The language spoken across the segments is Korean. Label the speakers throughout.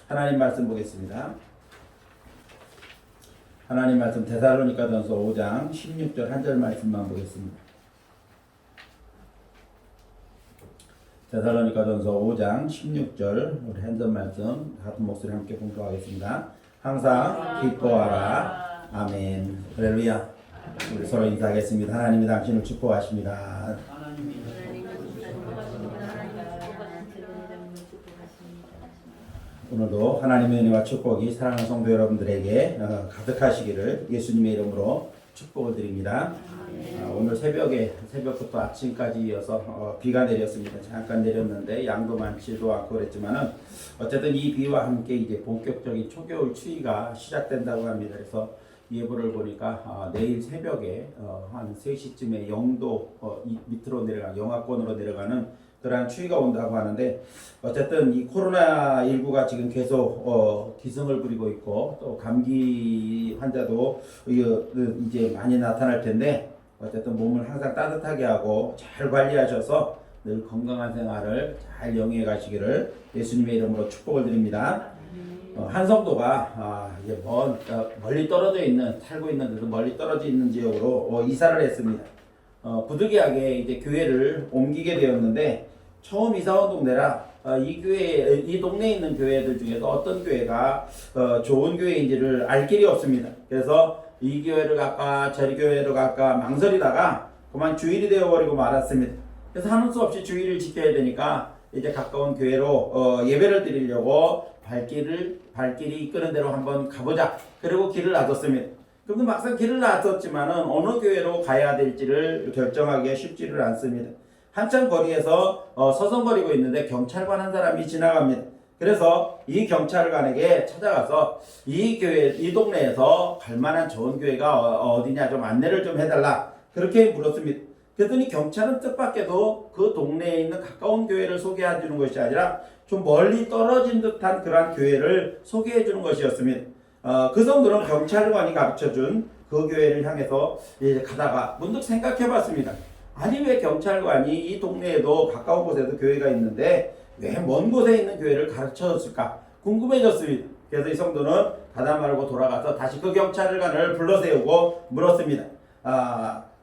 Speaker 1: 하나님 말씀 보겠습니다. 하나님 말씀 데살로니가전서 5장 16절 한 절 말씀만 보겠습니다. 데살로니가전서 5장 16절 우리 한 절 말씀 같은 목소리 함께 공부하겠습니다. 항상 기뻐하라. 아멘. 할렐루야. 우리 서로 인사하겠습니다. 하나님이 당신을 축복하십니다. 오늘도 하나님의 은혜와 축복이 사랑하는 성도 여러분들에게 가득하시기를 예수님의 이름으로 축복을 드립니다. 오늘 새벽부터 아침까지 이어서 비가 내렸습니다. 잠깐 내렸는데 양도 많지도 않고 그랬지만은 어쨌든 이 비와 함께 이제 본격적인 초겨울 추위가 시작된다고 합니다. 그래서 예보를 보니까 내일 새벽에 한 3시쯤에 영도 밑으로 내려가는 영하권으로 내려가는 그러한 추위가 온다고 하는데 어쨌든 이 코로나19가 지금 계속 기승을 부리고 있고 또 감기 환자도 이제 많이 나타날 텐데 어쨌든 몸을 항상 따뜻하게 하고 잘 관리하셔서 늘 건강한 생활을 잘 영위해 가시기를 예수님의 이름으로 축복을 드립니다. 한 성도가 이제 멀리 떨어져 있는 살고 있는 데도 멀리 떨어져 있는 지역으로 이사를 했습니다. 부득이하게 이제 교회를 옮기게 되었는데 처음 이사 온 동네라 이 동네에 있는 교회들 중에서 어떤 교회가 좋은 교회인지를 알 길이 없습니다. 그래서 이 교회를 갈까 저리 교회를 갈까 망설이다가 그만 주일이 되어버리고 말았습니다. 그래서 하는 수 없이 주일을 지켜야 되니까 이제 가까운 교회로 예배를 드리려고 발길이 이끄는 대로 한번 가보자. 그리고 길을 놔뒀습니다. 그런데 막상 길을 놔뒀지만은 어느 교회로 가야 될지를 결정하기가 쉽지를 않습니다. 한참 거리에서 서성거리고 있는데 경찰관 한 사람이 지나갑니다. 그래서 이 경찰관에게 찾아가서 이 동네에서 갈 만한 좋은 교회가 어디냐 좀 안내를 좀 해달라. 그렇게 물었습니다. 그랬더니 경찰은 뜻밖에도 그 동네에 있는 가까운 교회를 소개해 주는 것이 아니라 좀 멀리 떨어진 듯한 그러한 교회를 소개해 주는 것이었습니다. 그 성도는 경찰관이 가르쳐준 그 교회를 향해서 이제 가다가 문득 생각해 봤습니다. 아니 왜 경찰관이 이 동네에도 가까운 곳에도 교회가 있는데 왜 먼 곳에 있는 교회를 가르쳐줬을까 궁금해졌습니다. 그래서 이 성도는 가다 말고 돌아가서 다시 그 경찰관을 불러세우고 물었습니다.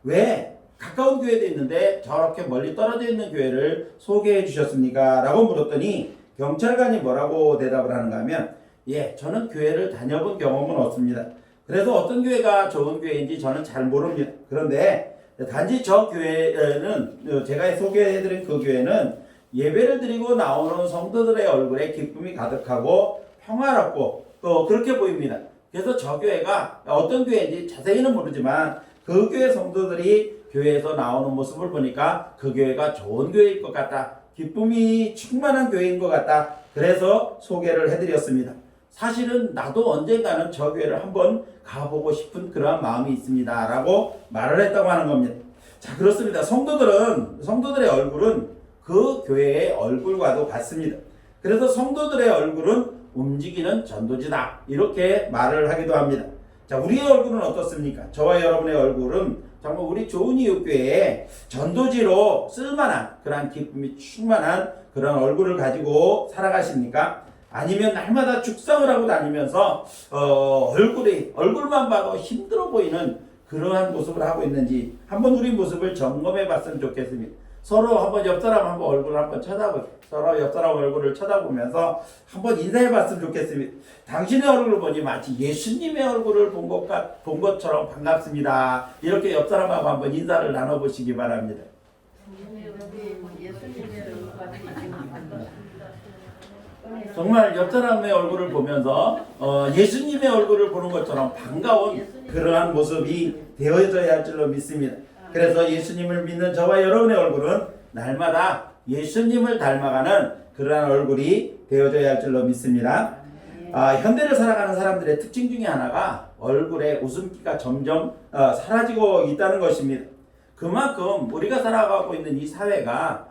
Speaker 1: 왜 가까운 교회도 있는데 저렇게 멀리 떨어져 있는 교회를 소개해 주셨습니까? 라고 물었더니 경찰관이 뭐라고 대답을 하는가 하면 저는 교회를 다녀본 경험은 없습니다. 그래서 어떤 교회가 좋은 교회인지 저는 잘 모릅니다. 그런데 단지 저 교회는 제가 소개해드린 그 교회는 예배를 드리고 나오는 성도들의 얼굴에 기쁨이 가득하고 평화롭고 또 그렇게 보입니다. 그래서 저 교회가 어떤 교회인지 자세히는 모르지만 그 교회 성도들이 교회에서 나오는 모습을 보니까 그 교회가 좋은 교회일 것 같다. 기쁨이 충만한 교회인 것 같다. 그래서 소개를 해드렸습니다. 사실은 나도 언젠가는 저 교회를 한번 가보고 싶은 그러한 마음이 있습니다. 라고 말을 했다고 하는 겁니다. 자, 그렇습니다. 성도들의 얼굴은 그 교회의 얼굴과도 같습니다. 그래서 성도들의 얼굴은 움직이는 전도지다. 이렇게 말을 하기도 합니다. 자, 우리의 얼굴은 어떻습니까? 저와 여러분의 얼굴은 정말 우리 좋은 이웃교회에 전도지로 쓸만한 그런 기쁨이 충만한 그런 얼굴을 가지고 살아가십니까? 아니면 날마다 죽상을 하고 다니면서 얼굴만 봐도 힘들어 보이는 그러한 모습을 하고 있는지 한번 우리 모습을 점검해 봤으면 좋겠습니다. 서로 한번 옆 사람 한번 얼굴을 한번 서로 옆 사람 얼굴을 쳐다보면서 한번 인사해 봤으면 좋겠습니다. 당신의 얼굴을 보니 마치 예수님의 얼굴을 본 것처럼 반갑습니다. 이렇게 옆 사람하고 한번 인사를 나눠보시기 바랍니다. 정말 옆 사람의 얼굴을 보면서 예수님의 얼굴을 보는 것처럼 반가운 그러한 모습이 되어져야 할 줄로 믿습니다. 그래서 예수님을 믿는 저와 여러분의 얼굴은 날마다 예수님을 닮아가는 그러한 얼굴이 되어져야 할 줄로 믿습니다. 현대를 살아가는 사람들의 특징 중에 하나가 얼굴에 웃음기가 점점 사라지고 있다는 것입니다. 그만큼 우리가 살아가고 있는 이 사회가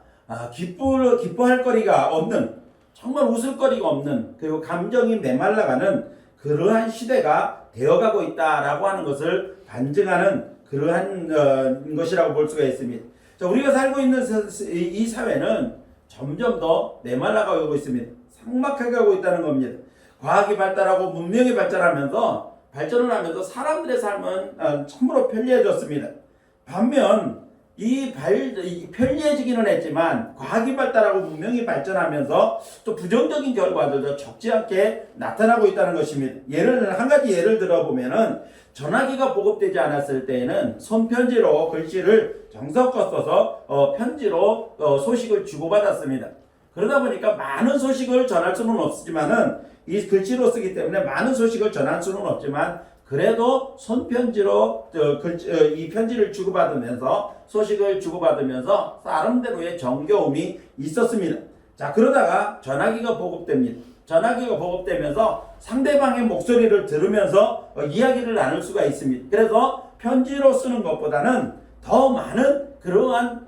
Speaker 1: 기뻐할 거리가 없는 정말 웃을 거리가 없는 그리고 감정이 메말라가는 그러한 시대가 되어가고 있다라고 하는 것을 반증하는 그러한 것이라고 볼 수가 있습니다. 자, 우리가 살고 있는 이 사회는 점점 더 메말라가고 있습니다. 삭막하게 가고 있다는 겁니다. 과학이 발달하고 문명이 발전을 하면서 사람들의 삶은 참으로 편리해졌습니다. 반면 이 편리해지기는 했지만 과학이 발달하고 문명이 발전하면서 또 부정적인 결과들도 적지 않게 나타나고 있다는 것입니다. 한 가지 예를 들어보면은 전화기가 보급되지 않았을 때에는 손편지로 글씨를 정성껏 써서 편지로 소식을 주고받았습니다. 그러다 보니까 많은 소식을 전할 수는 없지만은 이 글씨로 쓰기 때문에 많은 소식을 전할 수는 없지만 그래도 손편지로 이 편지를 주고받으면서 소식을 주고받으면서 나름대로의 정겨움이 있었습니다. 자, 그러다가 전화기가 보급됩니다. 전화기가 보급되면서 상대방의 목소리를 들으면서 이야기를 나눌 수가 있습니다. 그래서 편지로 쓰는 것보다는 더 많은 그러한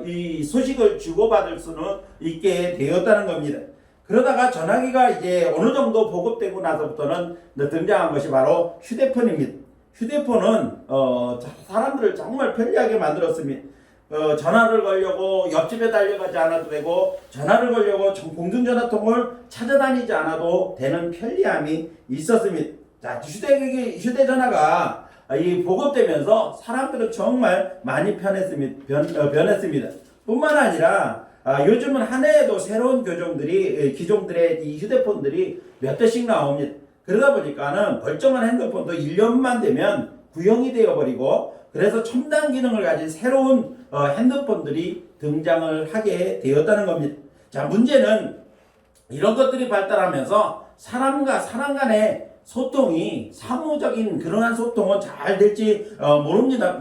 Speaker 1: 이 소식을 주고받을 수는 있게 되었다는 겁니다. 그러다가 전화기가 이제 어느 정도 보급되고 나서부터는 등장한 것이 바로 휴대폰입니다. 휴대폰은 사람들을 정말 편리하게 만들었습니다. 전화를 걸려고 옆집에 달려가지 않아도 되고 전화를 걸려고 공중전화통을 찾아다니지 않아도 되는 편리함이 있었습니다. 자, 휴대전화가 이 보급되면서 사람들은 정말 많이 변했습니다. 뿐만 아니라 요즘은 한 해에도 새로운 기종들의 이 휴대폰들이 몇 대씩 나옵니다. 그러다 보니까는 멀쩡한 핸드폰도 1년만 되면 구형이 되어버리고 그래서 첨단 기능을 가진 새로운 핸드폰들이 등장을 하게 되었다는 겁니다. 자, 문제는 이런 것들이 발달하면서 사람과 사람 간의 소통이 사무적인 그러한 소통은 잘 될지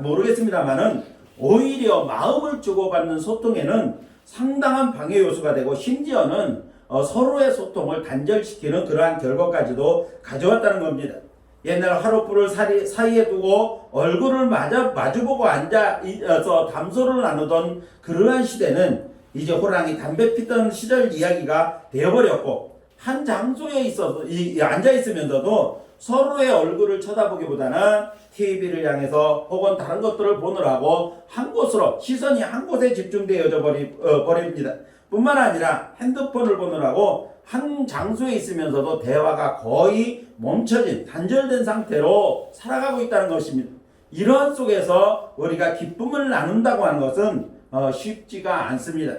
Speaker 1: 모르겠습니다만은 오히려 마음을 주고받는 소통에는 상당한 방해 요소가 되고 심지어는 서로의 소통을 단절시키는 그러한 결과까지도 가져왔다는 겁니다. 옛날 화롯불을 사이에 두고 얼굴을 마주보고 앉아서 담소를 나누던 그러한 시대는 이제 호랑이 담배 피던 시절 이야기가 되어버렸고 한 장소에 앉아있으면서도 서로의 얼굴을 쳐다보기보다는 TV를 향해서 혹은 다른 것들을 보느라고 시선이 한 곳에 집중되어져 버립니다. 뿐만 아니라 핸드폰을 보느라고 한 장소에 있으면서도 대화가 거의 멈춰진 단절된 상태로 살아가고 있다는 것입니다. 이런 속에서 우리가 기쁨을 나눈다고 하는 것은 쉽지가 않습니다.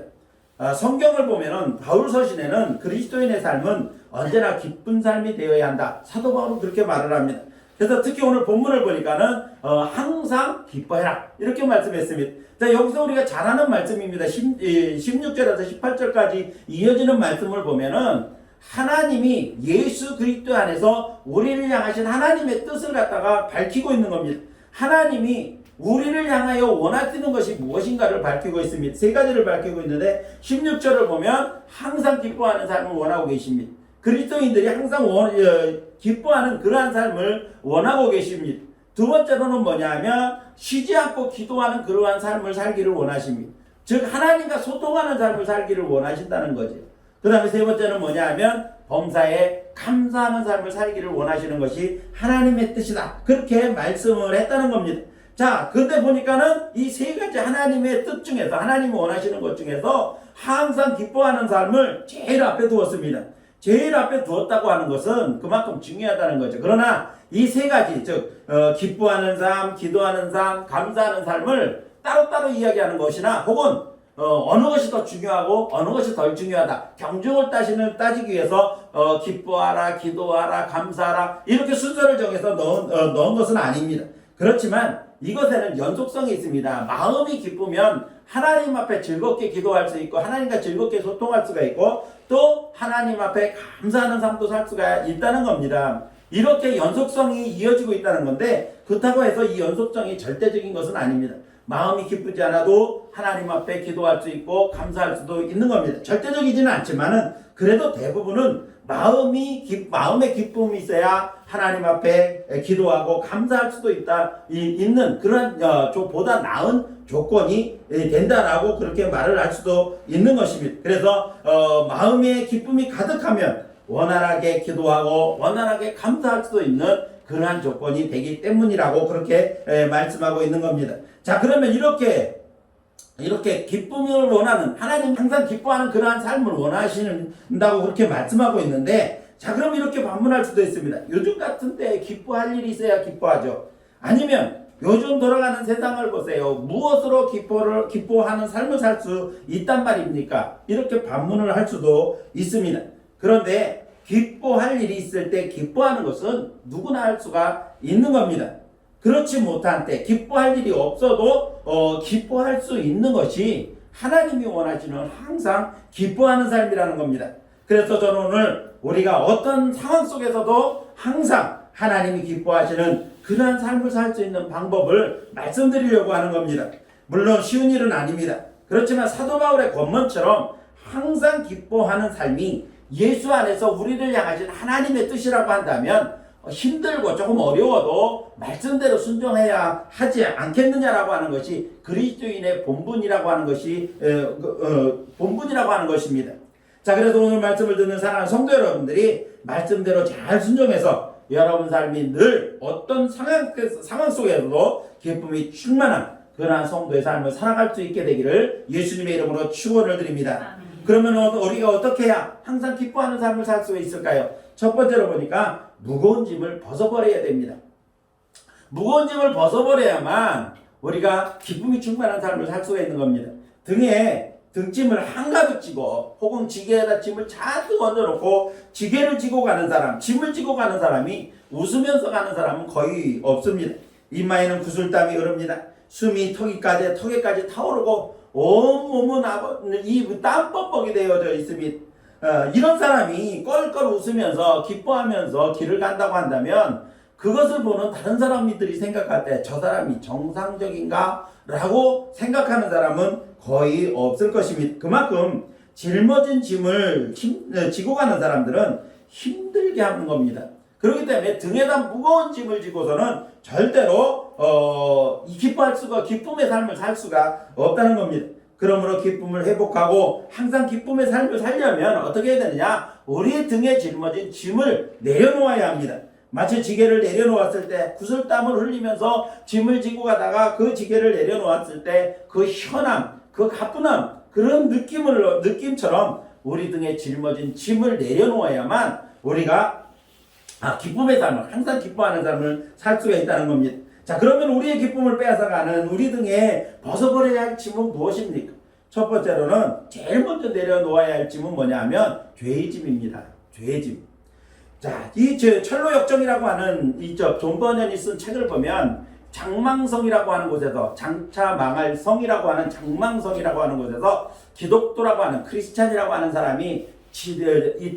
Speaker 1: 성경을 보면은 바울 서신에는 그리스도인의 삶은 언제나 기쁜 삶이 되어야 한다. 사도 바울은 그렇게 말을 합니다. 그래서 특히 오늘 본문을 보니까는 항상 기뻐해라 이렇게 말씀했습니다. 자, 여기서 우리가 잘 아는 말씀입니다. 16절에서 18절까지 이어지는 말씀을 보면은 하나님이 예수 그리스도 안에서 우리를 향하신 하나님의 뜻을 갖다가 밝히고 있는 겁니다. 하나님이 우리를 향하여 원하시는 것이 무엇인가를 밝히고 있습니다. 세 가지를 밝히고 있는데 16절을 보면 항상 기뻐하는 삶을 원하고 계십니다. 그리스도인들이 항상 기뻐하는 그러한 삶을 원하고 계십니다. 두 번째로는 뭐냐면 쉬지 않고 기도하는 그러한 삶을 살기를 원하십니다. 즉 하나님과 소통하는 삶을 살기를 원하신다는 거죠. 그 다음에 세 번째는 뭐냐면 범사에 감사하는 삶을 살기를 원하시는 것이 하나님의 뜻이다. 그렇게 말씀을 했다는 겁니다. 자, 근데 보니까는 이 세 가지 하나님의 뜻 중에서 하나님이 원하시는 것 중에서 항상 기뻐하는 삶을 제일 앞에 두었습니다. 제일 앞에 두었다고 하는 것은 그만큼 중요하다는 거죠. 그러나 이 세 가지, 즉 기뻐하는 삶, 기도하는 삶, 감사하는 삶을 따로따로 이야기하는 것이나 혹은 어느 것이 더 중요하고 어느 것이 덜 중요하다. 경중을 따지기 위해서 기뻐하라, 기도하라, 감사하라 이렇게 순서를 정해서 넣은 것은 아닙니다. 그렇지만 이것에는 연속성이 있습니다. 마음이 기쁘면 하나님 앞에 즐겁게 기도할 수 있고 하나님과 즐겁게 소통할 수가 있고 또 하나님 앞에 감사하는 삶도 살 수가 있다는 겁니다. 이렇게 연속성이 이어지고 있다는 건데 그렇다고 해서 이 연속성이 절대적인 것은 아닙니다. 마음이 기쁘지 않아도 하나님 앞에 기도할 수 있고 감사할 수도 있는 겁니다. 절대적이지는 않지만은 그래도 대부분은 마음의 기쁨이 있어야 하나님 앞에 기도하고 감사할 수도 있는 그런 보다 나은 조건이 된다라고 그렇게 말을 할 수도 있는 것입니다. 그래서 마음의 기쁨이 가득하면 원활하게 기도하고 원활하게 감사할 수도 있는 그러한 조건이 되기 때문이라고 그렇게 말씀하고 있는 겁니다. 자, 그러면 이렇게 기쁨을 원하는 하나님 항상 기뻐하는 그러한 삶을 원하신다고 그렇게 말씀하고 있는데 자, 그럼 이렇게 반문할 수도 있습니다. 요즘 같은 때 기뻐할 일이 있어야 기뻐하죠. 아니면 요즘 돌아가는 세상을 보세요. 무엇으로 기뻐하는 삶을 살 수 있단 말입니까? 이렇게 반문을 할 수도 있습니다. 그런데 기뻐할 일이 있을 때 기뻐하는 것은 누구나 할 수가 있는 겁니다. 그렇지 못한 때 기뻐할 일이 없어도 기뻐할 수 있는 것이 하나님이 원하시는 항상 기뻐하는 삶이라는 겁니다. 그래서 저는 오늘 우리가 어떤 상황 속에서도 항상 하나님이 기뻐하시는 그러한 삶을 살 수 있는 방법을 말씀드리려고 하는 겁니다. 물론 쉬운 일은 아닙니다. 그렇지만 사도 바울의 권면처럼 항상 기뻐하는 삶이 예수 안에서 우리를 향하신 하나님의 뜻이라고 한다면 힘들고 조금 어려워도 말씀대로 순종해야 하지 않겠느냐라고 하는 것이 그리스도인의 본분이라고 하는 것이 본분이라고 하는 것입니다. 자, 그래서 오늘 말씀을 듣는 사랑하는 성도 여러분들이 말씀대로 잘 순종해서 여러분 삶이 늘 어떤 상황 속에서도 기쁨이 충만한 그러한 성도의 삶을 살아갈 수 있게 되기를 예수님의 이름으로 축원을 드립니다. 그러면 우리가 어떻게 해야 항상 기뻐하는 삶을 살 수 있을까요? 첫 번째로 보니까 무거운 짐을 벗어버려야 됩니다. 무거운 짐을 벗어버려야만 우리가 기쁨이 충만한 삶을 살 수가 있는 겁니다. 등에 등짐을 한가득 지고 혹은 지게에다 짐을 잔뜩 얹어놓고 지게를 지고 가는 사람, 짐을 지고 가는 사람이 웃으면서 가는 사람은 거의 없습니다. 이마에는 구슬땀이 흐릅니다. 숨이 턱에까지 타오르고 온몸은 이 땀뻑뻑이 되어져 있습니다. 이런 사람이 껄껄 웃으면서 기뻐하면서 길을 간다고 한다면 그것을 보는 다른 사람들이 생각할 때 저 사람이 정상적인가? 라고 생각하는 사람은 거의 없을 것입니다. 그만큼 짊어진 짐을 지고 가는 사람들은 힘들게 하는 겁니다. 그렇기 때문에 등에다 무거운 짐을 지고서는 절대로 기쁨의 삶을 살 수가 없다는 겁니다. 그러므로 기쁨을 회복하고 항상 기쁨의 삶을 살려면 어떻게 해야 되느냐? 우리 등에 짊어진 짐을 내려놓아야 합니다. 마치 지게를 내려놓았을 때 구슬땀을 흘리면서 짐을 지고 가다가 그 지게를 내려놓았을 때 그 현함, 그 가뿐함, 그런 느낌처럼 우리 등에 짊어진 짐을 내려놓아야만 우리가 기쁨의 삶을, 항상 기뻐하는 삶을 살 수가 있다는 겁니다. 자, 그러면 우리의 기쁨을 빼앗아가는 우리 등에 벗어버려야 할 짐은 무엇입니까? 첫 번째로는 제일 먼저 내려놓아야 할 짐은 뭐냐면 죄의 짐입니다. 죄의 짐. 자, 이 철로 역정이라고 하는 존 버년이 쓴 책을 보면 장망성이라고 하는 곳에서 장차 망할 성이라고 하는 장망성이라고 하는 곳에서 기독도라고 하는 크리스찬이라고 하는 사람이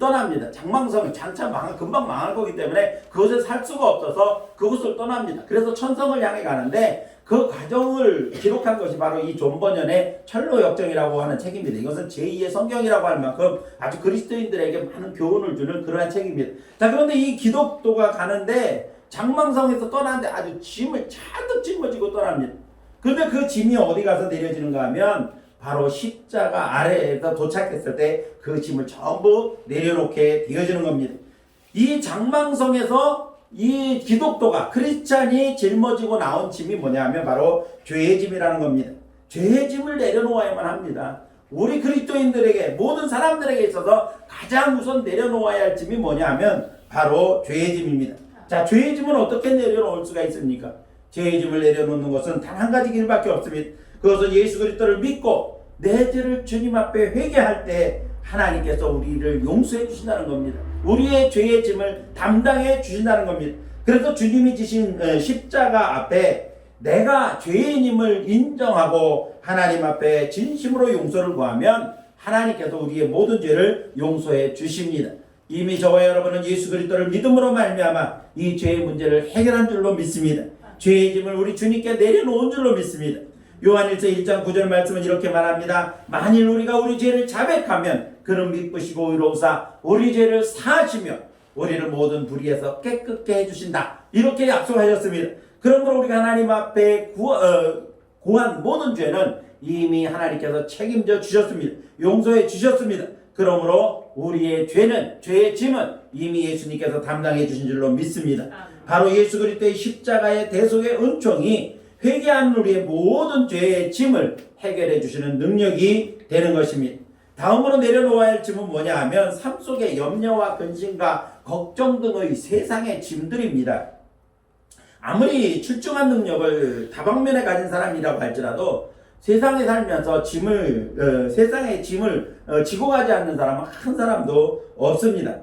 Speaker 1: 떠납니다. 장망성이 장차 금방 망할 거기 때문에 그곳에 살 수가 없어서 그곳을 떠납니다. 그래서 천성을 향해 가는데 그 과정을 기록한 것이 바로 이 존 버년의 철로 역정이라고 하는 책입니다. 이것은 제2의 성경이라고 할 만큼 아주 그리스도인들에게 많은 교훈을 주는 그러한 책입니다. 자, 그런데 이 기독도가 가는데 장망성에서 떠나는데 아주 짐을 잔뜩 짊어지고 떠납니다. 그런데 그 짐이 어디 가서 내려지는가 하면 바로 십자가 아래에서 도착했을 때 그 짐을 전부 내려놓게 되어지는 겁니다. 이 장망성에서 이 기독도가 크리스찬이 짊어지고 나온 짐이 뭐냐면 바로 죄의 짐이라는 겁니다. 죄의 짐을 내려놓아야만 합니다. 우리 그리스도인들에게 모든 사람들에게 있어서 가장 우선 내려놓아야 할 짐이 뭐냐면 바로 죄의 짐입니다. 자, 죄의 짐은 어떻게 내려놓을 수가 있습니까? 죄의 짐을 내려놓는 것은 단 한 가지 길밖에 없습니다. 그것은 예수 그리스도를 믿고 내 죄를 주님 앞에 회개할 때 하나님께서 우리를 용서해 주신다는 겁니다. 우리의 죄의 짐을 담당해 주신다는 겁니다. 그래서 주님이 지신 십자가 앞에 내가 죄인임을 인정하고 하나님 앞에 진심으로 용서를 구하면 하나님께서 우리의 모든 죄를 용서해 주십니다. 이미 저와 여러분은 예수 그리스도를 믿음으로 말미암아 이 죄의 문제를 해결한 줄로 믿습니다. 죄의 짐을 우리 주님께 내려놓은 줄로 믿습니다. 요한일서 1장 9절 말씀은 이렇게 말합니다. 만일 우리가 우리 죄를 자백하면 그는 미쁘시고 의로우사 우리 죄를 사하시며 우리를 모든 불의에서 깨끗게 해주신다. 이렇게 약속하셨습니다. 그러므로 우리가 하나님 앞에 구한 모든 죄는 이미 하나님께서 책임져 주셨습니다. 용서해 주셨습니다. 그러므로 우리의 죄의 짐은 이미 예수님께서 담당해 주신 줄로 믿습니다. 바로 예수 그리스도의 십자가의 대속의 은총이 회개하는 우리의 모든 죄의 짐을 해결해 주시는 능력이 되는 것입니다. 다음으로 내려놓아야 할 짐은 뭐냐 하면 삶 속의 염려와 근심과 걱정 등의 세상의 짐들입니다. 아무리 출중한 능력을 다방면에 가진 사람이라고 할지라도 세상에 살면서 세상의 짐을 지고 가지 않는 사람은 한 사람도 없습니다.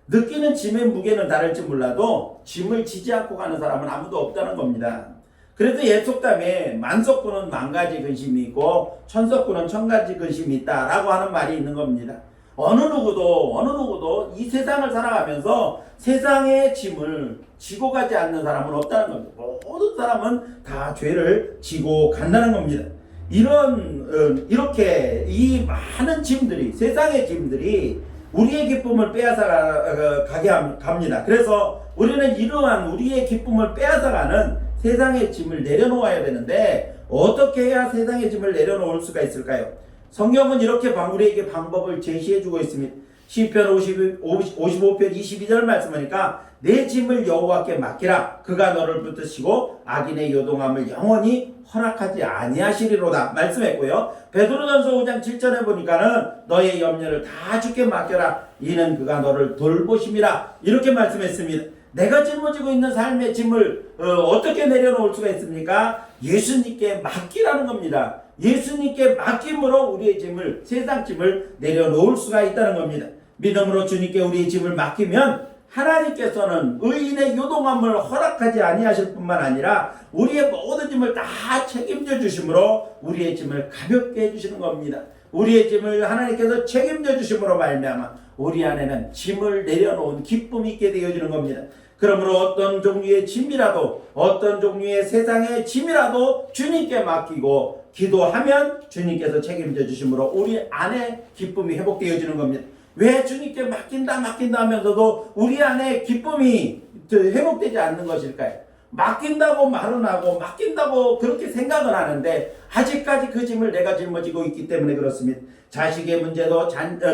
Speaker 1: 느끼는 짐의 무게는 다를지 몰라도 짐을 지지 않고 가는 사람은 아무도 없다는 겁니다. 그래서 옛 속담에 만석구는 만가지 근심이 있고 천석구는 천가지 근심이 있다라고 하는 말이 있는 겁니다. 어느 누구도 이 세상을 살아가면서 세상의 짐을 지고 가지 않는 사람은 없다는 겁니다. 모든 사람은 다 죄를 지고 간다는 겁니다. 이렇게 이 많은 짐들이, 세상의 짐들이 우리의 기쁨을 빼앗아 가게 갑니다. 그래서 우리는 이러한 우리의 기쁨을 빼앗아가는 세상의 짐을 내려놓아야 되는데 어떻게 해야 세상의 짐을 내려놓을 수가 있을까요? 성경은 이렇게 우리에게 방법을 제시해주고 있습니다. 시편 55편 22절 말씀하니까 내 짐을 여호와께 맡기라. 그가 너를 붙드시고 악인의 요동함을 영원히 허락하지 아니하시리로다 말씀했고요. 베드로전서 5장 7절에 보니까는 너의 염려를 다 주께 맡겨라. 이는 그가 너를 돌보심이라. 이렇게 말씀했습니다. 내가 짊어지고 있는 삶의 짐을 어떻게 내려놓을 수가 있습니까? 예수님께 맡기라는 겁니다. 예수님께 맡김으로 우리의 짐을, 세상 짐을 내려놓을 수가 있다는 겁니다. 믿음으로 주님께 우리의 짐을 맡기면 하나님께서는 의인의 요동함을 허락하지 아니하실 뿐만 아니라 우리의 모든 짐을 다 책임져 주심으로 우리의 짐을 가볍게 해주시는 겁니다. 우리의 짐을 하나님께서 책임져 주심으로 말미암아 우리 안에는 짐을 내려놓은 기쁨이 있게 되어지는 겁니다. 그러므로 어떤 종류의 짐이라도, 어떤 종류의 세상의 짐이라도 주님께 맡기고 기도하면 주님께서 책임져 주심으로 우리 안에 기쁨이 회복되어지는 겁니다. 왜 주님께 맡긴다 하면서도 우리 안에 기쁨이 회복되지 않는 것일까요? 맡긴다고 말은 하고 맡긴다고 그렇게 생각은 하는데 아직까지 그 짐을 내가 짊어지고 있기 때문에 그렇습니다. 자식의 문제도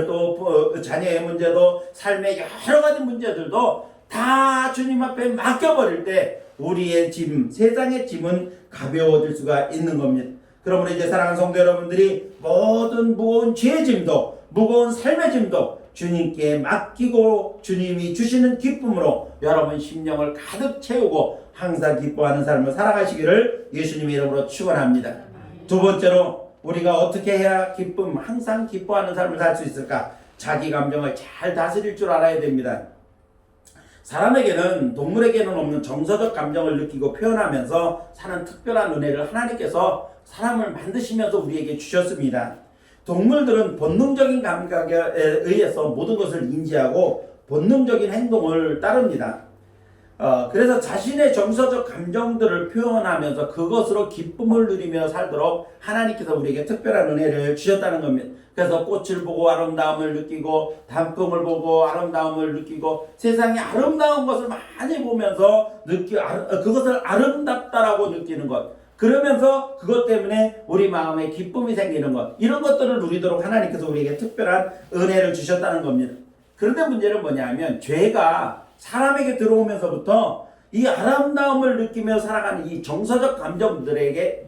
Speaker 1: 또 자녀의 문제도 삶의 여러 가지 문제들도 다 주님 앞에 맡겨버릴 때 우리의 짐, 세상의 짐은 가벼워질 수가 있는 겁니다. 그러므로 이제 사랑하는 성도 여러분들이 모든 무거운 죄의 짐도, 무거운 삶의 짐도 주님께 맡기고 주님이 주시는 기쁨으로 여러분 심령을 가득 채우고 항상 기뻐하는 삶을 살아가시기를 예수님의 이름으로 축원합니다. 두 번째로 우리가 어떻게 해야 항상 기뻐하는 삶을 살 수 있을까? 자기 감정을 잘 다스릴 줄 알아야 됩니다. 사람에게는, 동물에게는 없는 정서적 감정을 느끼고 표현하면서 사는 특별한 은혜를 하나님께서 사람을 만드시면서 우리에게 주셨습니다. 동물들은 본능적인 감각에 의해서 모든 것을 인지하고 본능적인 행동을 따릅니다. 그래서 자신의 정서적 감정들을 표현하면서 그것으로 기쁨을 누리며 살도록 하나님께서 우리에게 특별한 은혜를 주셨다는 겁니다. 그래서 꽃을 보고 아름다움을 느끼고 단풍을 보고 아름다움을 느끼고 세상의 아름다운 것을 많이 보면서 그것을 아름답다라고 느끼는 것, 그러면서 그것 때문에 우리 마음에 기쁨이 생기는 것, 이런 것들을 누리도록 하나님께서 우리에게 특별한 은혜를 주셨다는 겁니다. 그런데 문제는 뭐냐면 죄가 사람에게 들어오면서부터 이 아름다움을 느끼며 살아가는 이 정서적 감정들이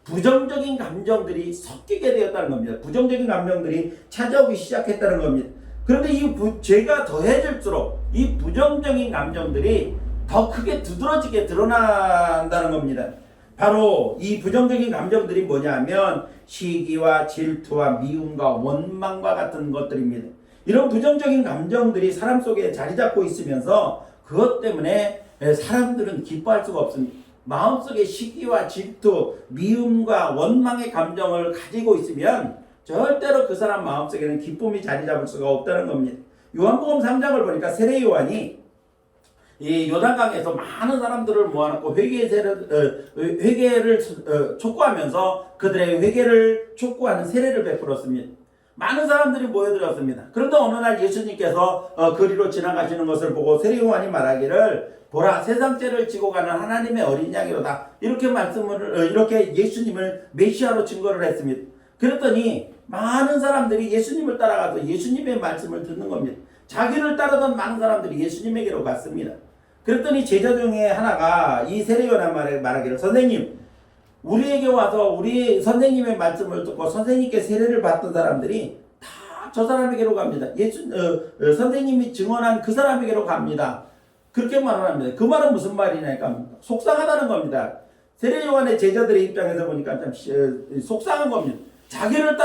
Speaker 1: 부정적인 감정들이 섞이게 되었다는 겁니다. 부정적인 감정들이 찾아오기 시작했다는 겁니다. 그런데 이 죄가 더해질수록 이 부정적인 감정들이 더 크게 두드러지게 드러난다는 겁니다. 바로 이 부정적인 감정들이 뭐냐면 시기와 질투와 미움과 원망과 같은 것들입니다. 이런 부정적인 감정들이 사람 속에 자리 잡고 있으면서 그것 때문에 사람들은 기뻐할 수가 없습니다. 마음속에 시기와 질투, 미움과 원망의 감정을 가지고 있으면 절대로 그 사람 마음속에는 기쁨이 자리 잡을 수가 없다는 겁니다. 요한복음 3장을 보니까 세례 요한이 이 요단강에서 많은 사람들을 모아놓고 회개를 촉구하면서 그들의 회개를 촉구하는 세례를 베풀었습니다. 많은 사람들이 모여들었습니다. 그런데 어느 날 예수님께서 거리로 지나가시는 것을 보고 세례 요한이 말하기를 보라, 세상 죄를 지고 가는 하나님의 어린 양이로다, 이렇게 예수님을 메시아로 증거를 했습니다. 그랬더니 많은 사람들이 예수님을 따라가서 예수님의 말씀을 듣는 겁니다. 자기를 따르던 많은 사람들이 예수님에게로 갔습니다. 그랬더니 제자 중에 하나가 이 세례 요한 말하기를 선생님, 우리에게 와서 우리 선생님의 말씀을 듣고 선생님께 세례를 받던 사람들이 다 저 사람에게로 갑니다. 선생님이 증언한 그 사람에게로 갑니다. 그렇게 말을 합니다. 그 말은 무슨 말이냐니까 속상하다는 겁니다. 세례 요한의 제자들의 입장에서 보니까 참 속상한 겁니다. 자기네들을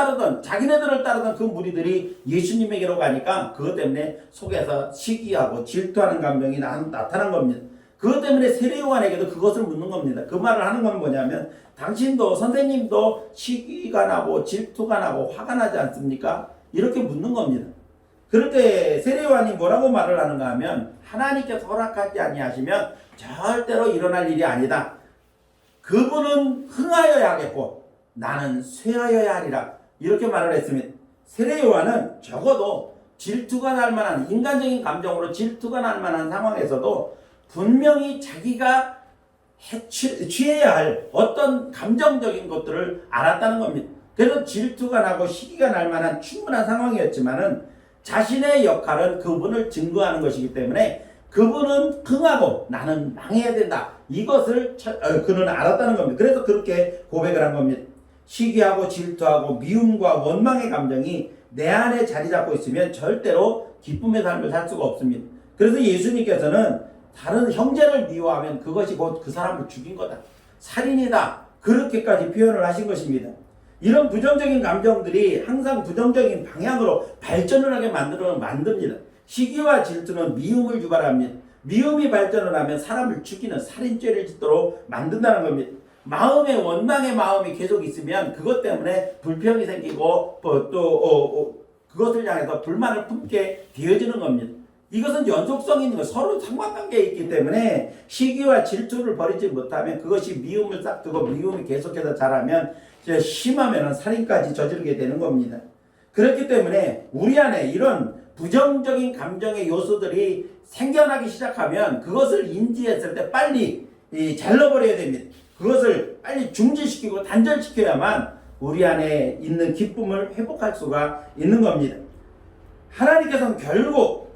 Speaker 1: 따르던 그 무리들이 예수님에게로 가니까 그것 때문에 속에서 시기하고 질투하는 감정이 나타난 겁니다. 그것 때문에 세례 요한에게도 그것을 묻는 겁니다. 그 말을 하는 건 뭐냐면 당신도 선생님도 시기가 나고 질투가 나고 화가 나지 않습니까? 이렇게 묻는 겁니다. 그럴 때 세례 요한이 뭐라고 말을 하는가 하면 하나님께서 허락하지 아니하시면 절대로 일어날 일이 아니다. 그분은 흥하여야 하겠고 나는 쇠하여야 하리라. 이렇게 말을 했습니다. 세례 요한은 적어도 질투가 날 만한 인간적인 감정으로 질투가 날 만한 상황에서도 분명히 자기가 취해야 할 어떤 감정적인 것들을 알았다는 겁니다. 그래서 질투가 나고 시기가 날 만한 충분한 상황이었지만은 자신의 역할은 그분을 증거하는 것이기 때문에 그분은 흥하고 나는 망해야 된다. 이것을 그는 알았다는 겁니다. 그래서 그렇게 고백을 한 겁니다. 시기하고 질투하고 미움과 원망의 감정이 내 안에 자리 잡고 있으면 절대로 기쁨의 삶을 살 수가 없습니다. 그래서 예수님께서는 다른 형제를 미워하면 그것이 곧 그 사람을 죽인 거다. 살인이다. 그렇게까지 표현을 하신 것입니다. 이런 부정적인 감정들이 항상 부정적인 방향으로 발전을 하게 만듭니다. 시기와 질투는 미움을 유발합니다. 미움이 발전을 하면 사람을 죽이는 살인죄를 짓도록 만든다는 겁니다. 마음에 원망의 마음이 계속 있으면 그것 때문에 불평이 생기고 그것을 향해서 불만을 품게 되어지는 겁니다. 이것은 연속성이 있는 거, 서로 상관관계에 있기 때문에 시기와 질투를 버리지 못하면 그것이 미움을 싹두고 미움이 계속해서 자라면 심하면 살인까지 저지르게 되는 겁니다. 그렇기 때문에 우리 안에 이런 부정적인 감정의 요소들이 생겨나기 시작하면 그것을 인지했을 때 빨리 잘라버려야 됩니다. 그것을 빨리 중지시키고 단절시켜야만 우리 안에 있는 기쁨을 회복할 수가 있는 겁니다. 하나님께서는 결국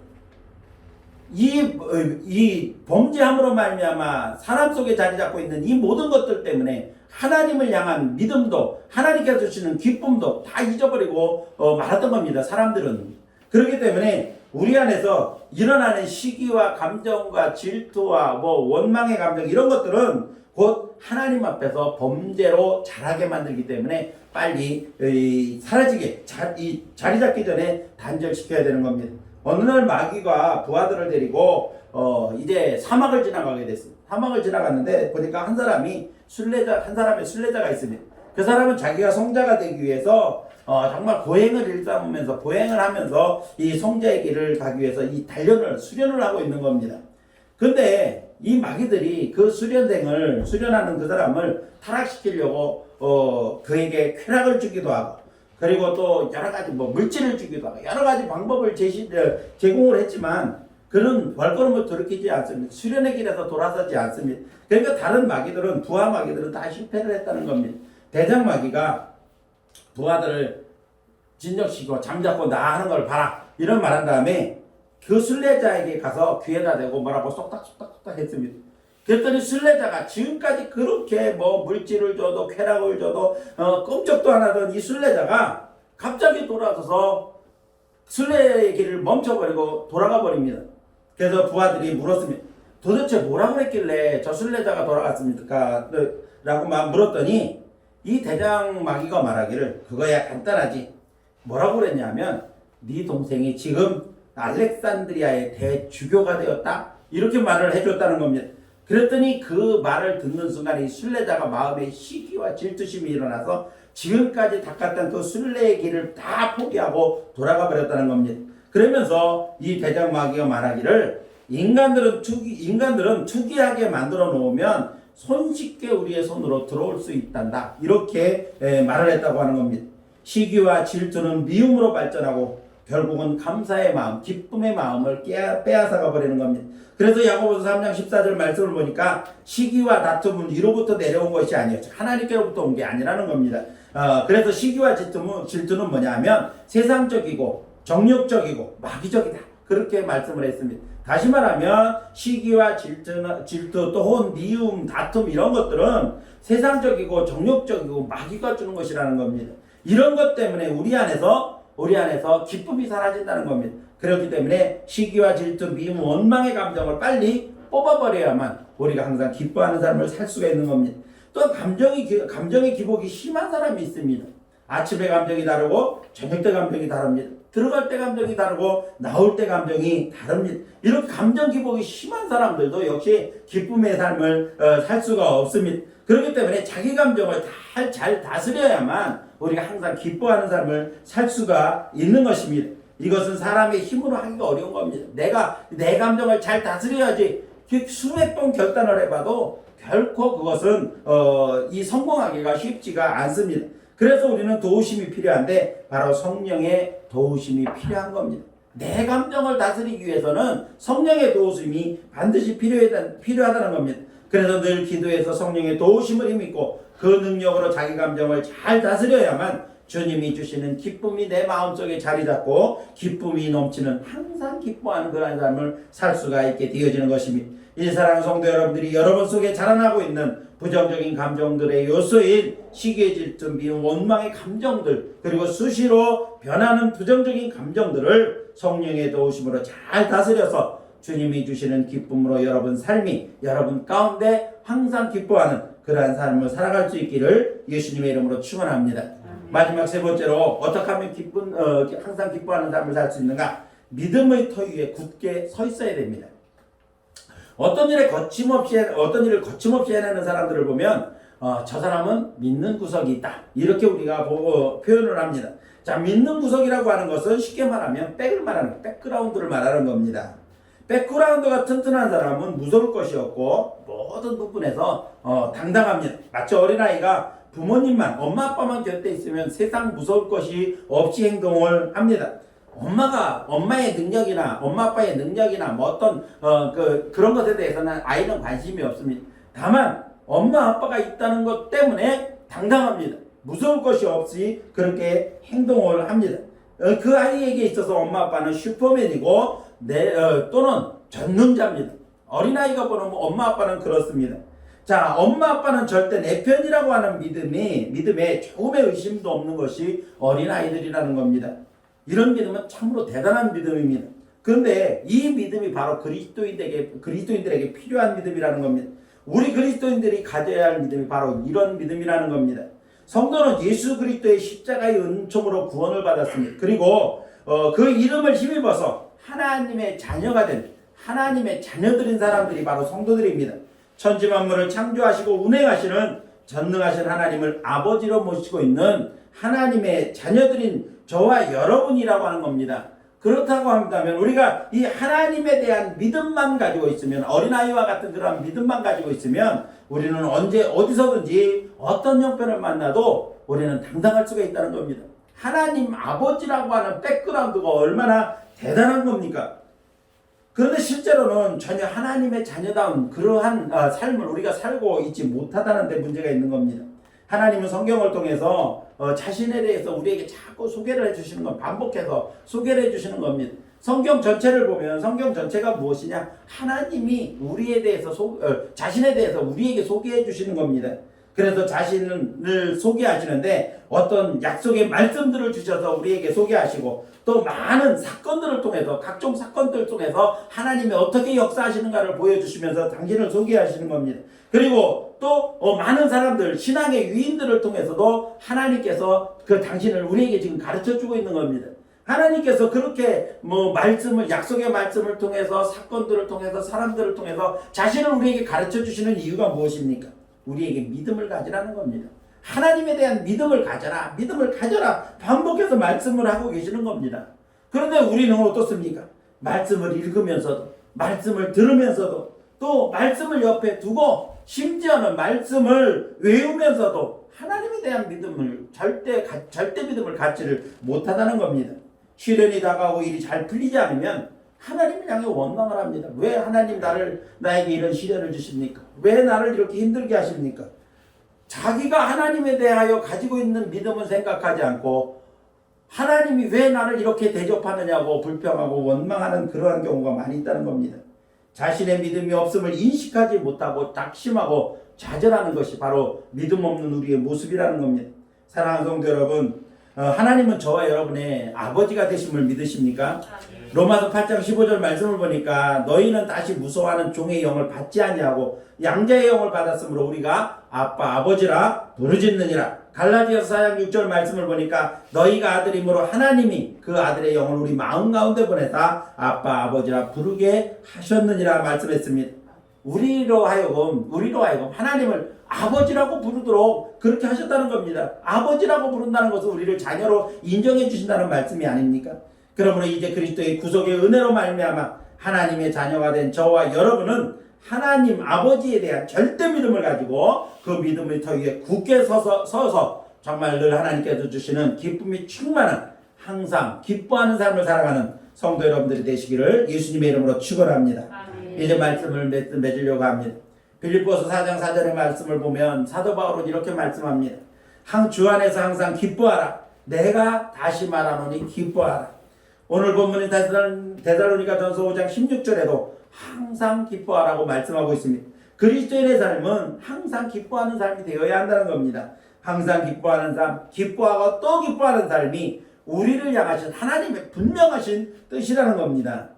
Speaker 1: 이 범죄함으로 말미암아 사람 속에 자리 잡고 있는 이 모든 것들 때문에 하나님을 향한 믿음도 하나님께서 주시는 기쁨도 다 잊어버리고 말았던 겁니다. 사람들은. 그렇기 때문에 우리 안에서 일어나는 시기와 감정과 질투와 원망의 감정 이런 것들은 곧 하나님 앞에서 범죄로 자라게 만들기 때문에 빨리 사라지게 자리 잡기 전에 단절시켜야 되는 겁니다. 어느 날 마귀가 부하들을 데리고 이제 사막을 지나가게 됐습니다. 사막을 지나갔는데 보니까 한 사람의 순례자가 있습니다. 그 사람은 자기가 성자가 되기 위해서 정말 고행을 일삼으면서 고행을 하면서 이 성자의 길을 가기 위해서 이 수련을 하고 있는 겁니다. 근데 이 마귀들이 그 수련하는 그 사람을 타락시키려고 그에게 쾌락을 주기도 하고 그리고 또 여러 가지 물질을 주기도 하고 여러 가지 방법을 제공을 했지만 그는 발걸음을 돌이키지 않습니다. 수련의 길에서 돌아서지 않습니다. 그러니까 다른 마귀들은 부하 마귀들은 다 실패를 했다는 겁니다. 대장 마귀가 부하들을 진정시키고 잠자코 나하는 걸 봐라 이런 말한 다음에 그 순례자에게 가서 귀에다 대고 뭐라고 쏙닥쏙닥 했습니다. 그랬더니 순례자가 지금까지 그렇게 물질을 줘도 쾌락을 줘도 꼼짝도 안 하던 이 순례자가 갑자기 돌아서서 순례의 길을 멈춰버리고 돌아가 버립니다. 그래서 부하들이 물었습니다. 도대체 뭐라고 그랬길래 저 순례자가 돌아갔습니까? 라고 물었더니 이 대장 마귀가 말하기를 그거야 간단하지. 뭐라고 그랬냐면 네 동생이 지금 알렉산드리아의 대주교가 되었다. 이렇게 말을 해줬다는 겁니다. 그랬더니 그 말을 듣는 순간 이 순례자가 마음에 시기와 질투심이 일어나서 지금까지 닦았던 그 순례의 길을 다 포기하고 돌아가 버렸다는 겁니다. 그러면서 이 대장 마귀가 말하기를 인간들은 투기하게 만들어 놓으면 손쉽게 우리의 손으로 들어올 수 있단다. 이렇게 말을 했다고 하는 겁니다. 시기와 질투는 미움으로 발전하고 결국은 감사의 마음, 기쁨의 마음을 빼앗아가 버리는 겁니다. 그래서 야고보서 3장 14절 말씀을 보니까 시기와 다툼은 위로부터 내려온 것이 아니에요. 하나님께로부터 온 게 아니라는 겁니다. 그래서 시기와 질투는 뭐냐 하면 세상적이고 정욕적이고 마귀적이다. 그렇게 말씀을 했습니다. 다시 말하면 시기와 질투 또 혼, 미움, 다툼 이런 것들은 세상적이고 정욕적이고 마귀가 주는 것이라는 겁니다. 이런 것 때문에 우리 안에서 기쁨이 사라진다는 겁니다. 그렇기 때문에 시기와 질투, 미움, 원망의 감정을 빨리 뽑아버려야만 우리가 항상 기뻐하는 삶을 살 수가 있는 겁니다. 또 감정의 기복이 심한 사람이 있습니다. 아침에 감정이 다르고 저녁 때 감정이 다릅니다. 들어갈 때 감정이 다르고 나올 때 감정이 다릅니다. 이렇게 감정 기복이 심한 사람들도 역시 기쁨의 삶을 살 수가 없습니다. 그렇기 때문에 자기 감정을 잘 다스려야만 우리가 항상 기뻐하는 삶을 살 수가 있는 것입니다. 이것은 사람의 힘으로 하기가 어려운 겁니다. 내가 내 감정을 잘 다스려야지 수백 번 결단을 해봐도 결코 그것은 이 성공하기가 쉽지가 않습니다. 그래서 우리는 도우심이 필요한데 바로 성령의 도우심이 필요한 겁니다. 내 감정을 다스리기 위해서는 성령의 도우심이 반드시 필요하다는 겁니다. 그래서 늘 기도해서 성령의 도우심을 힘입고 그 능력으로 자기 감정을 잘 다스려야만 주님이 주시는 기쁨이 내 마음속에 자리 잡고 기쁨이 넘치는 항상 기뻐하는 그런 삶을 살 수가 있게 되어지는 것입니다. 이 사랑하는 성도 여러분들이 여러분 속에 자라나고 있는 부정적인 감정들의 요소인 시기의 질투, 미움, 원망의 감정들 그리고 수시로 변하는 부정적인 감정들을 성령의 도우심으로 잘 다스려서 주님이 주시는 기쁨으로 여러분 삶이 여러분 가운데 항상 기뻐하는 그러한 삶을 살아갈 수 있기를 예수님의 이름으로 축원합니다. 마지막 세 번째로 어떻게 하면 항상 기뻐하는 삶을 살 수 있는가? 믿음의 터 위에 굳게 서 있어야 됩니다. 어떤 일을 거침없이 해내는 사람들을 보면 저 사람은 믿는 구석이 있다. 이렇게 우리가 표현을 합니다. 자, 믿는 구석이라고 하는 것은 쉽게 말하면 백그라운드를 말하는 겁니다. 백그라운드가 튼튼한 사람은 무서울 것이 없고 모든 부분에서 당당합니다. 마치 어린아이가 부모님만 엄마 아빠만 곁에 있으면 세상 무서울 것이 없이 행동을 합니다. 엄마의 능력이나 엄마 아빠의 능력이나 뭐 어떤 그런 것에 대해서는 아이는 관심이 없습니다. 다만 엄마 아빠가 있다는 것 때문에 당당합니다. 무서울 것이 없이 그렇게 행동을 합니다. 그 아이에게 있어서 엄마 아빠는 슈퍼맨이고 또는 전능자입니다. 어린아이가 보는 엄마 아빠는 그렇습니다. 자, 엄마 아빠는 절대 내 편이라고 하는 믿음에 조금의 의심도 없는 것이 어린아이들이라는 겁니다. 이런 믿음은 참으로 대단한 믿음입니다. 그런데 이 믿음이 바로 그리스도인들에게 필요한 믿음이라는 겁니다. 우리 그리스도인들이 가져야 할 믿음이 바로 이런 믿음이라는 겁니다. 성도는 예수 그리스도의 십자가의 은총으로 구원을 받았습니다. 그리고 그 이름을 힘입어서 하나님의 자녀가 된 하나님의 자녀들인 사람들이 바로 성도들입니다. 천지 만물을 창조하시고 운행하시는 전능하신 하나님을 아버지로 모시고 있는 하나님의 자녀들인 저와 여러분이라고 하는 겁니다. 그렇다고 한다면 우리가 이 하나님에 대한 믿음만 가지고 있으면 어린아이와 같은 그런 믿음만 가지고 있으면 우리는 언제 어디서든지 어떤 형편을 만나도 우리는 당당할 수가 있다는 겁니다. 하나님 아버지라고 하는 백그라운드가 얼마나 대단한 겁니까? 그런데 실제로는 전혀 하나님의 자녀다운 그러한 삶을 우리가 살고 있지 못하다는 데 문제가 있는 겁니다. 하나님은 성경을 통해서 자신에 대해서 우리에게 자꾸 소개를 해주시는 건 반복해서 소개를 해주시는 겁니다. 성경 전체를 보면 성경 전체가 무엇이냐? 하나님이 우리에 대해서 자신에 대해서 우리에게 소개해 주시는 겁니다. 그래서 자신을 소개하시는데 어떤 약속의 말씀들을 주셔서 우리에게 소개하시고 또 많은 사건들을 통해서 각종 사건들을 통해서 하나님이 어떻게 역사하시는가를 보여주시면서 당신을 소개하시는 겁니다. 그리고 또 많은 사람들 신앙의 유인들을 통해서도 하나님께서 그 당신을 우리에게 지금 가르쳐주고 있는 겁니다. 하나님께서 그렇게 약속의 말씀을 통해서 사건들을 통해서 사람들을 통해서 자신을 우리에게 가르쳐주시는 이유가 무엇입니까? 우리에게 믿음을 가지라는 겁니다. 하나님에 대한 믿음을 가져라. 믿음을 가져라. 반복해서 말씀을 하고 계시는 겁니다. 그런데 우리는 어떻습니까? 말씀을 읽으면서도 말씀을 들으면서도 또 말씀을 옆에 두고 심지어는 말씀을 외우면서도 하나님에 대한 믿음을 절대 믿음을 갖지를 못하다는 겁니다. 시련이 다가오고 일이 잘 풀리지 않으면 하나님을 향해 원망을 합니다. 왜 하나님 나에게 이런 시련을 주십니까? 왜 나를 이렇게 힘들게 하십니까? 자기가 하나님에 대하여 가지고 있는 믿음은 생각하지 않고 하나님이 왜 나를 이렇게 대접하느냐고 불평하고 원망하는 그러한 경우가 많이 있다는 겁니다. 자신의 믿음이 없음을 인식하지 못하고 낙심하고 좌절하는 것이 바로 믿음 없는 우리의 모습이라는 겁니다. 사랑하는 성도 여러분, 하나님은 저와 여러분의 아버지가 되심을 믿으십니까? 로마서 8장 15절 말씀을 보니까 너희는 다시 무서워하는 종의 영을 받지 아니하고 양자의 영을 받았으므로 우리가 아빠 아버지라 부르짖느니라. 갈라디아서 4장 6절 말씀을 보니까 너희가 아들이므로 하나님이 그 아들의 영을 우리 마음 가운데 보내사 아빠 아버지라 부르게 하셨느니라 말씀했습니다. 우리로 하여금 하나님을 아버지라고 부르도록 그렇게 하셨다는 겁니다. 아버지라고 부른다는 것은 우리를 자녀로 인정해 주신다는 말씀이 아닙니까? 그러므로 이제 그리스도의 구속의 은혜로 말미암아 하나님의 자녀가 된 저와 여러분은 하나님 아버지에 대한 절대 믿음을 가지고 그 믿음의 터 위에 굳게 서서 정말 늘 하나님께서 주시는 기쁨이 충만한 항상 기뻐하는 삶을 살아가는 성도 여러분들이 되시기를 예수님의 이름으로 축원합니다. 이제 말씀을 맺으려고 합니다. 빌립보서 4장 4절의 말씀을 보면 사도 바울은 이렇게 말씀합니다. 주 안에서 항상 기뻐하라. 내가 다시 말하노니 기뻐하라. 오늘 본문인 데살로니가 전서 5장 16절에도 항상 기뻐하라고 말씀하고 있습니다. 그리스도인의 삶은 항상 기뻐하는 삶이 되어야 한다는 겁니다. 항상 기뻐하는 삶, 기뻐하고 또 기뻐하는 삶이 우리를 향하신 하나님의 분명하신 뜻이라는 겁니다.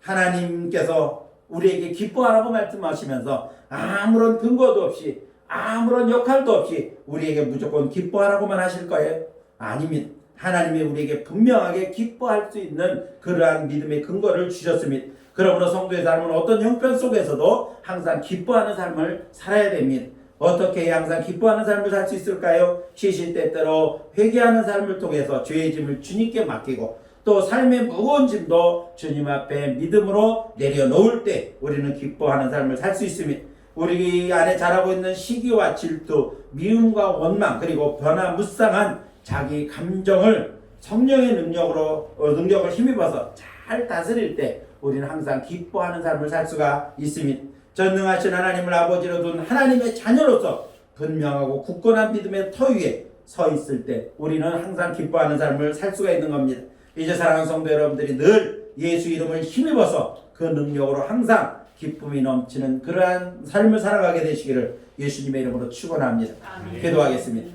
Speaker 1: 하나님께서 우리에게 기뻐하라고 말씀하시면서 아무런 근거도 없이 아무런 역할도 없이 우리에게 무조건 기뻐하라고만 하실 거예요? 아닙니다. 하나님이 우리에게 분명하게 기뻐할 수 있는 그러한 믿음의 근거를 주셨습니다. 그러므로 성도의 삶은 어떤 형편 속에서도 항상 기뻐하는 삶을 살아야 됩니다. 어떻게 항상 기뻐하는 삶을 살 수 있을까요? 쉬실 때때로 회개하는 삶을 통해서 죄의 짐을 주님께 맡기고 또 삶의 무거운 짐도 주님 앞에 믿음으로 내려놓을 때 우리는 기뻐하는 삶을 살 수 있습니다. 우리 안에 자라고 있는 시기와 질투, 미움과 원망, 그리고 변화무쌍한 자기 감정을 성령의 능력을 힘입어서 잘 다스릴 때 우리는 항상 기뻐하는 삶을 살 수가 있습니다. 전능하신 하나님을 아버지로 둔 하나님의 자녀로서 분명하고 굳건한 믿음의 터 위에 서 있을 때 우리는 항상 기뻐하는 삶을 살 수가 있는 겁니다. 이제 사랑하는 성도 여러분들이 늘 예수 이름을 힘입어서 그 능력으로 항상 기쁨이 넘치는 그러한 삶을 살아가게 되시기를 예수님의 이름으로 축원합니다. 기도하겠습니다.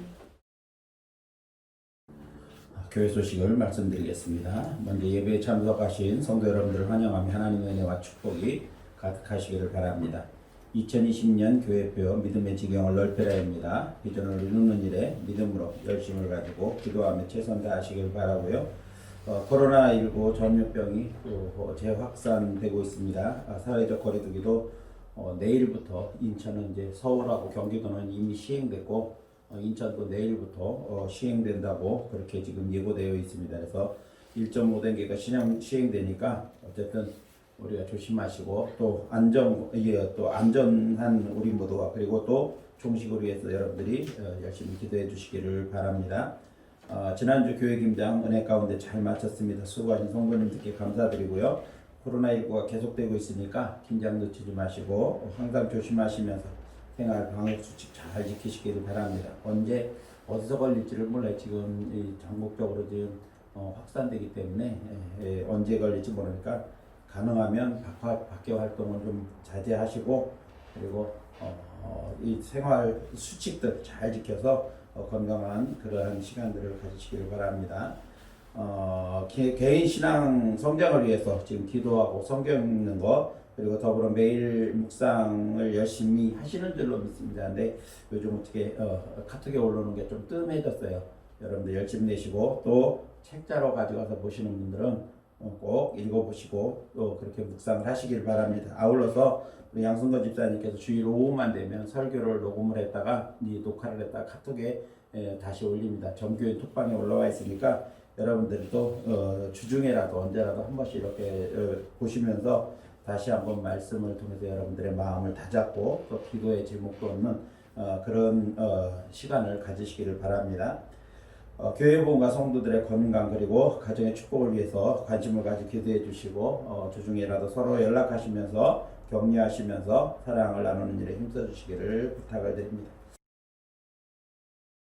Speaker 1: 교회 소식을 말씀드리겠습니다. 먼저 예배에 참석하신 성도 여러분들을 환영하며 하나님의 은혜와 축복이 가득하시기를 바랍니다. 2020년 교회표 믿음의 지경을 넓혀라입니다. 비전을 이루는 일에 믿음으로 열심을 가지고 기도하며 최선 다하시길 바라고요. 코로나19 전염병이 또 재확산되고 있습니다. 사회적 거리두기도 내일부터 인천은 이제 서울하고 경기도는 이미 시행됐고 인천도 내일부터 시행된다고 그렇게 지금 예고되어 있습니다. 그래서 1.5단계가 시행되니까 어쨌든 우리가 조심하시고 또 안전한 우리 모두가 그리고 또 종식을 위해서 여러분들이 열심히 기도해 주시기를 바랍니다. 지난주 교회 김장 은혜 가운데 잘 마쳤습니다. 수고하신 성도님들께 감사드리고요. 코로나19가 계속되고 있으니까 김장 놓치지 마시고 항상 조심하시면서 생활 방역 수칙 잘 지키시기를 바랍니다. 언제 어디서 걸릴지를 몰라요. 지금 전국적으로 지금 확산되기 때문에 언제 걸릴지 모르니까 가능하면 밖에 활동을 좀 자제하시고 그리고 이 생활 수칙들 잘 지켜서 건강한 그러한 시간들을 가지시기를 바랍니다. 개인 신앙 성장을 위해서 지금 기도하고 성경 읽는 거 그리고 더불어 매일 묵상을 열심히 하시는 줄로 믿습니다. 근데 요즘 어떻게 카톡에 올라오는 게 좀 뜸해졌어요. 여러분들 열심히 내시고 또 책자로 가져가서 보시는 분들은 꼭 읽어보시고 또 그렇게 묵상을 하시길 바랍니다. 아울러서 우리 양승건 집사님께서 주일 오후만 되면 설교를 녹음을 했다가 녹화를 했다가 카톡에 다시 올립니다. 정교회 톡방에 올라와 있으니까 여러분들도 주중에라도 언제라도 한 번씩 이렇게 보시면서 다시 한번 말씀을 통해서 여러분들의 마음을 다잡고 또 기도의 제목도 얻는 그런 시간을 가지시기를 바랍니다. 교회 부흥과 성도들의 건강 그리고 가정의 축복을 위해서 관심을 가지고 기도해 주시고 주중에라도 서로 연락하시면서 격려하시면서 사랑을 나누는 일에 힘써 주시기를 부탁을 드립니다.